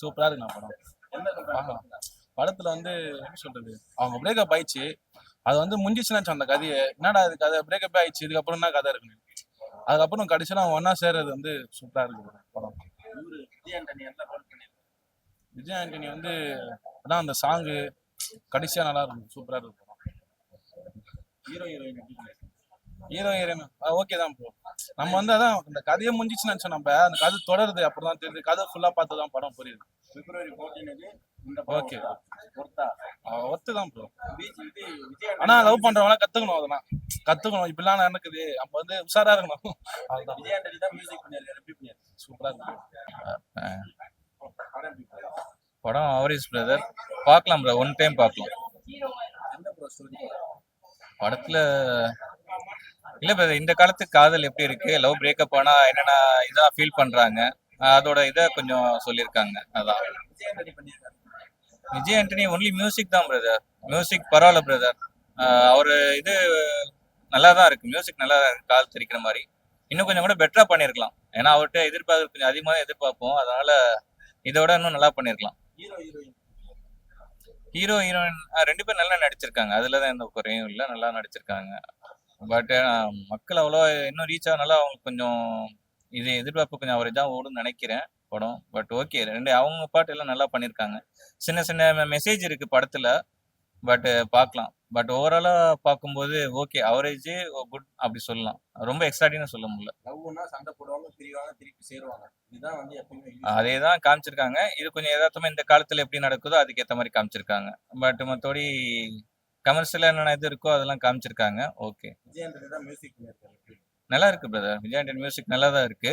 சூப்பரா இருக்குண்ணா படம். படத்துல வந்து எப்படி சொல்றது, அவங்க பிரேக்கப் ஆயிடுச்சு. அது வந்து முடிஞ்சிச்சுன்னு அந்த கதையை. என்னடா இது கதை, பிரேக்கப் ஆயிடுச்சு, இதுக்கப்புறம் என்ன கதை இருக்குன்னு. அதுக்கப்புறம் கடைசியில அவங்க ஒன்னா சேர்றது வந்து சூப்பரா இருக்கு படம். விஜய் ஆண்டனி வந்து அதான் அந்த சாங்கு கடைசியா நல்லா இருக்கும், சூப்பரா இருக்கும் படம். ஹீரோ ஹீரோயின் ஓகே தான் ப்ரோ. நம்ம வந்து அதான் இந்த கதையை முடிஞ்சிச்சுன்னு நினைச்சோம். நம்ம அந்த கதை தொடருது அப்படிதான் தெரியுது. கதை ஃபுல்லா பார்த்து தான் படம் புரியுது. ஓகே ஒர்த்து தான் ப்ரோ. ஆனா லவ் பண்றவங்க கத்துக்கணும், அதெல்லாம் கத்துக்கணும். இப்படிலாம் நடக்குது, நம்ம வந்து உஷாரா இருக்கணும். சூப்பரா இருக்கு. படம் அவரேஜ் பிரதர், பார்க்கலாம் ப்ரோ, ஒன் டைம் பார்க்கலாம். படத்துல இல்ல பிரதர், இந்த காலத்துக்கு காதல் எப்படி இருக்கு, லவ் பிரேக்கப் ஆனா என்னென்ன இதெல்லாம் ஃபீல் பண்றாங்க, அதோட இதை கொஞ்சம் சொல்லியிருக்காங்க. அதான் விஜய் ஆண்டனி ஒன்லி மியூசிக் தான் பிரதர். மியூசிக் பரவாயில்ல பிரதர். அவரு இது நல்லா தான் இருக்கு, மியூசிக் நல்லா தான் இருக்கு, கால் தெரிக்கிற மாதிரி. இன்னும் கொஞ்சம் கூட பெட்டரா பண்ணியிருக்கலாம். ஏன்னா அவர்கிட்ட எதிர்பார்ப்பு கொஞ்சம் அதிகமாக எதிர்பார்ப்போம், அதனால இதோட இன்னும் நல்லா பண்ணியிருக்கலாம். ஹீரோ ஹீரோயின் ரெண்டு பேரும் நல்லா நடிச்சிருக்காங்க, அதுலதான் எந்த குறையும் இல்லை, நல்லா நடிச்சிருக்காங்க. பட் மக்கள் அவ்வளோ இன்னும் ரீச் ஆகனால அவங்க கொஞ்சம் இது எதிர்பார்ப்பு கொஞ்சம் அவரேஜா ஓடுன்னு நினைக்கிறேன் படம். பட் ஓகே, ரெண்டு அவங்க பாட்டு எல்லாம் நல்லா பண்ணியிருக்காங்க. சின்ன சின்ன மெசேஜ் இருக்கு படத்துல, பட் பார்க்கலாம். பட் ஓவராலா பார்க்கும்போது ஓகே, அவரேஜ் குட் அப்படி சொல்லலாம். ரொம்ப எக்ஸ்ட்ராடின்னு சொல்ல முடியல. அதே தான் காமிச்சிருக்காங்க. இது கொஞ்சம் யதார்த்தமா இந்த காலத்துல எப்படி நடக்குதோ அதுக்கு ஏற்ற மாதிரி காமிச்சிருக்காங்க. பட் மற்றபடி கமர்ஷியலா என்னென்ன இது இருக்கோ அதெல்லாம் காமிச்சிருக்காங்க. ஓகே, நல்லா இருக்கு பிரதர். விஜய் ஆண்டனி மியூசிக் நல்லா தான் இருக்கு.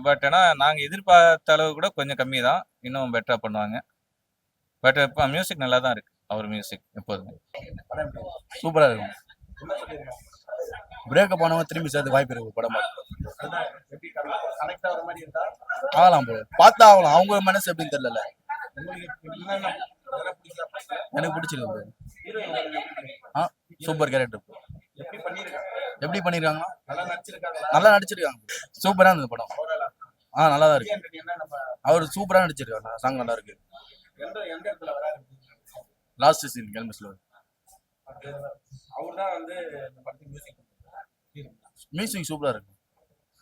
பட் ஆனா நாங்க எதிர்பார்த்த அளவு கூட கொஞ்சம் கம்மி தான், இன்னும் பெட்டரா பண்ணுவாங்க. பட் இப்போ மியூசிக் நல்லா தான் இருக்கு, அவர் மியூசிக் எப்போதுமே சூப்பரா இருக்கும். பிரேக்கப் ஆனவங்க திரும்பி சேர்த்து வாய்ப்பு இருக்கு படம் ஆகலாம் ப்ரோ, பார்த்தா ஆகலாம். அவங்க மனசு எப்படின்னு தெரியல. எனக்கு பிடிச்சிருக்கு ப்ரோ. Super character. எப்படி பண்ணிருக்காங்க, நல்லா நடிச்சிருக்காங்க. சூப்பரா இருந்தது படம். நல்லா தான் இருக்கு. அவர் சூப்பரா நடிச்சிருக்காங்க, சாங் நல்லா இருக்கு. லாஸ்ட் சீன் கேள்மிஸ்ல மியூசிக் சூப்பரா இருக்கு.